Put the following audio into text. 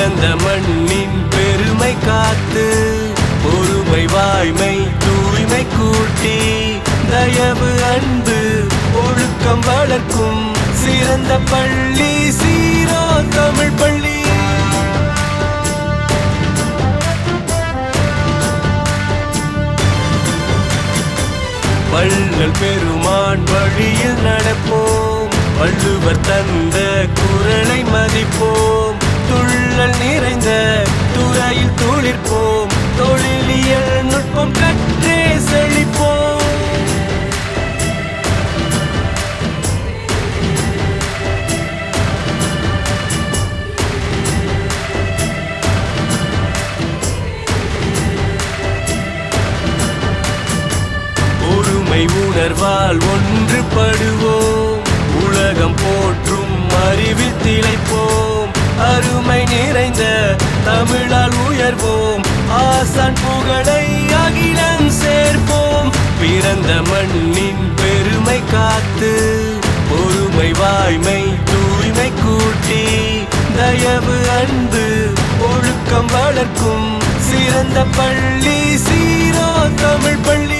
பிறந்த மண்ணின் பெருமை காத்து பொறுமை வாய்மை தூய்மை கூட்டி தயவு அன்பு ஒழுக்கம் வளர்க்கும் சிறந்த பள்ளி சீரோ தமிழ் பள்ளி. வள்ளல் பெருமான் வழியில் நடப்போம், வள்ளுவர் தந்த குரலை மதிப்போம், துள்ளல் நிறைந்த துறையில் துளிர்ப்போம், தொழிலியல் நுட்பம் கற்றே செழிப்போம். ஒருமை உணர்வால் ஒன்றுபடுவோம், உலகம் போற்றும் அறிவில் திளைப்போம், அருமை நிறைந்த தமிழால் உயர்வோம், ஆசான் புகழை அகிலம் சேர்ப்போம். பிறந்த மண்ணின் பெருமை காத்து பொறுமை வாய்மை தூய்மை கூட்டி தயவு அன்பு ஒழுக்கம் வளர்க்கும் சிறந்த பள்ளி சீரோ தமிழ் பள்ளி.